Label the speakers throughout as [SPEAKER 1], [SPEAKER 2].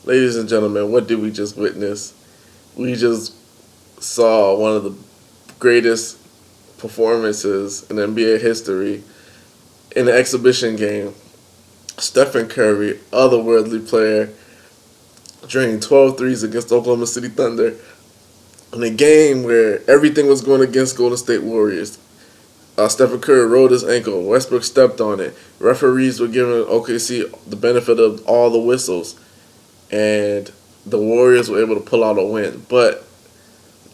[SPEAKER 1] Ladies and gentlemen, what did we just witness? We just saw one of the greatest performances in NBA history in an exhibition game. Stephen Curry, otherworldly player, draining 12 threes against Oklahoma City Thunder in a game where everything was going against Golden State Warriors. Stephen Curry rolled his ankle. Westbrook stepped on it. Referees were giving OKC the benefit of all the whistles, and the Warriors were able to pull out a win. But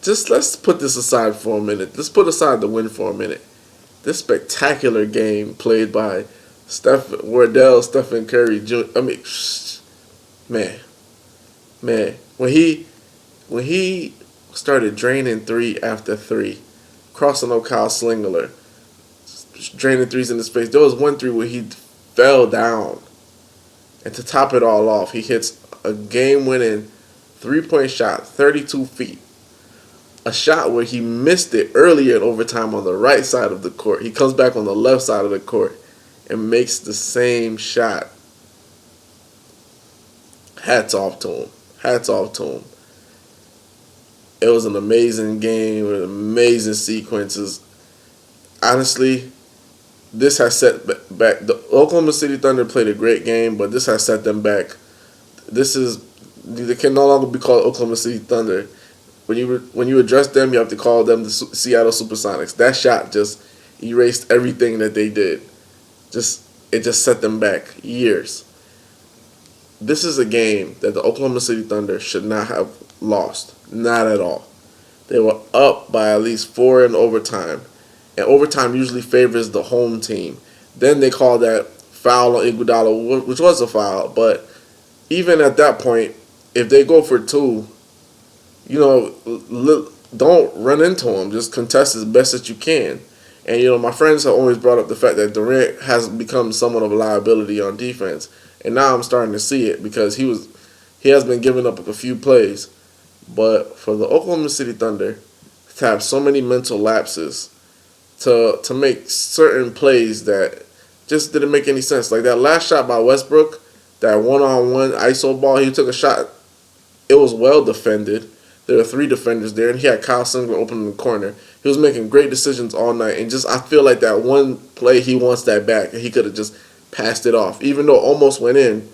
[SPEAKER 1] just let's put this aside for a minute. Let's put aside the win for a minute. This spectacular game played by Stephen Curry Jr. I mean, man, man, when he started draining three after three, crossing on Kyle Slingler, draining threes in his face. There was one three where he fell down, and to top it all off, he hits a game-winning three-point shot, 32 feet. A shot where he missed it earlier in overtime on the right side of the court. He comes back on the left side of the court and makes the same shot. Hats off to him. Hats off to him. It was an amazing game with amazing sequences. Honestly, this has set back. The Oklahoma City Thunder played a great game, but this has set them back. They can no longer be called Oklahoma City Thunder. When you address them, you have to call them the Seattle Supersonics. That shot just erased everything that they did. It just set them back years. This is a game that the Oklahoma City Thunder should not have lost. Not at all. They were up by at least 4 in overtime. And overtime usually favors the home team. Then they call that foul on Iguodala, which was a foul. But even at that point, if they go for 2, don't run into him. Just contest as best that you can. And, my friends have always brought up the fact that Durant has become somewhat of a liability on defense. And now I'm starting to see it because he has been giving up a few plays. But for the Oklahoma City Thunder to have so many mental lapses, to make certain plays that just didn't make any sense. Like that last shot by Westbrook, that one-on-one ISO ball, he took a shot. It was well defended. There were 3 defenders there, and he had Kyle Singler open in the corner. He was making great decisions all night, and I feel like that one play, he wants that back, and he could have just passed it off. Even though it almost went in,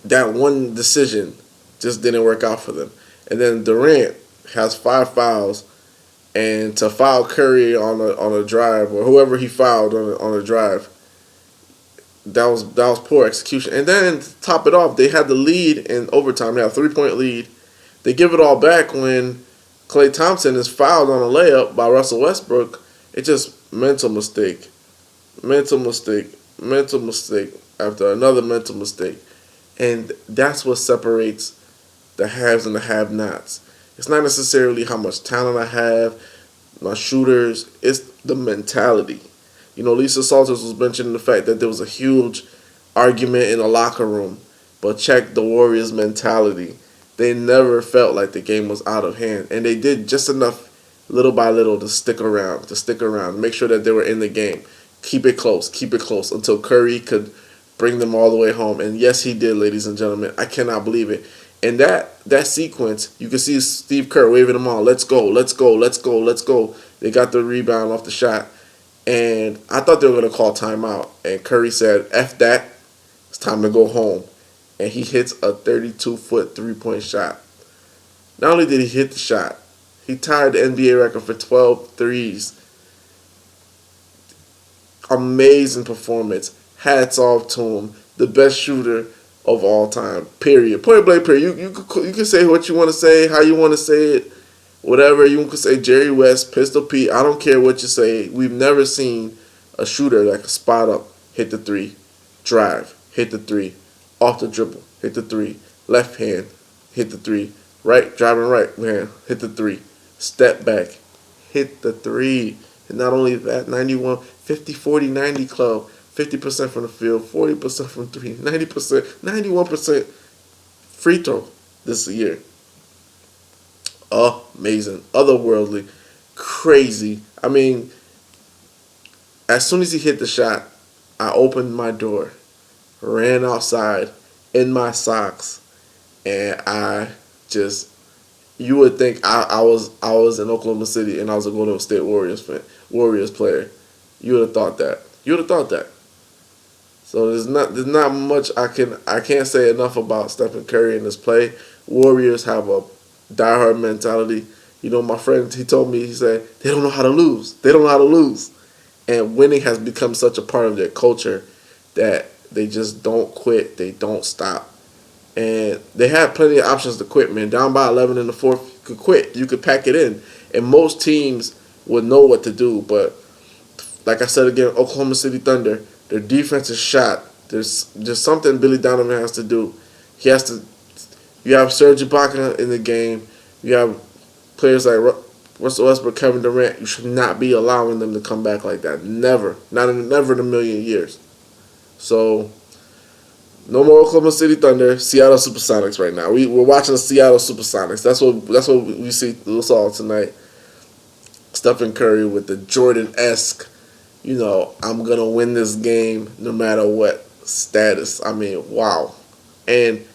[SPEAKER 1] that one decision just didn't work out for them. And then Durant has 5 fouls, and to foul Curry on a drive, or whoever he fouled on a drive, that was poor execution. And then to top it off, they had the lead in overtime. They had a 3-point lead. They give it all back when Klay Thompson is fouled on a layup by Russell Westbrook. It's just mental mistake after another mental mistake. And that's what separates the haves and the have-nots. It's not necessarily how much talent I have, my shooters. It's the mentality. Lisa Salters was mentioning the fact that there was a huge argument in the locker room. But check the Warriors' mentality. They never felt like the game was out of hand. And they did just enough, little by little, to stick around, make sure that they were in the game. Keep it close, until Curry could bring them all the way home. And yes, he did, ladies and gentlemen. I cannot believe it. And that sequence, you can see Steve Kerr waving them on. Let's go. They got the rebound off the shot. And I thought they were going to call timeout. And Curry said, F that. It's time to go home. And he hits a 32-foot three-point shot. Not only did he hit the shot, he tied the NBA record for 12 threes. Amazing performance. Hats off to him. The best shooter of all time. Period. Point blank period. You can say what you want to say, how you want to say it, whatever. You can say Jerry West, Pistol Pete. I don't care what you say. We've never seen a shooter that can spot up, hit the 3, drive, hit the 3, off the dribble, hit the 3, left hand, hit the 3, right, driving right hand, hit the 3, step back, hit the 3. And not only that, 50, 40, 90 club, 50% from the field, 40% from 3, 90%, 91% free throw this year. Amazing, otherworldly, crazy. I mean, as soon as he hit the shot, I opened my door, ran outside, in my socks, and you would think I was in Oklahoma City and I was a Golden State Warriors player. You would have thought that. You would have thought that. So there's not much I can't say enough about Stephen Curry and his play. Warriors have a diehard mentality. You know, my friend, he told me, he said, they don't know how to lose. They don't know how to lose. And winning has become such a part of their culture that they just don't quit. They don't stop. And they had plenty of options to quit, man. Down by 11 in the fourth, you could quit. You could pack it in. And most teams would know what to do. But like I said again, Oklahoma City Thunder, their defense is shot. There's just something Billy Donovan has to do. He has to. You have Serge Ibaka in the game. You have players like Russell Westbrook, Kevin Durant. You should not be allowing them to come back like that. Never. Never in a million years. So, no more Oklahoma City Thunder, Seattle Supersonics right now. We're watching the Seattle Supersonics. That's what we saw tonight. Stephen Curry with the Jordan-esque, I'm going to win this game no matter what status. I mean, wow. And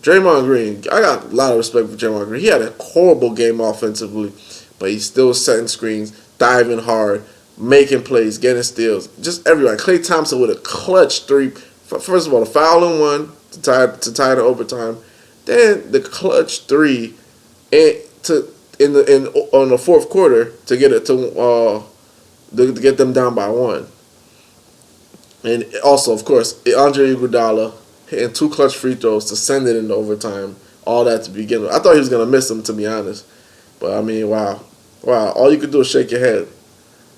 [SPEAKER 1] Draymond Green, I got a lot of respect for Draymond Green. He had a horrible game offensively, but he's still setting screens, diving hard, making plays, getting steals. Just everybody. Klay Thompson with a clutch three. First of all, the foul and one to tie it overtime. Then the clutch three on the fourth quarter to get it to get them down by one. And also, of course, Andre Iguodala hitting 2 clutch free throws to send it into overtime. All that to begin with. I thought he was going to miss them, to be honest. But, I mean, wow. All you could do is shake your head.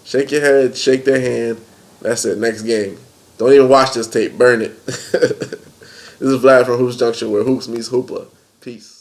[SPEAKER 1] Shake your head, shake their hand. That's it. Next game. Don't even watch this tape. Burn it. This is Vlad from Hoops Junction, where hoops meets hoopla. Peace.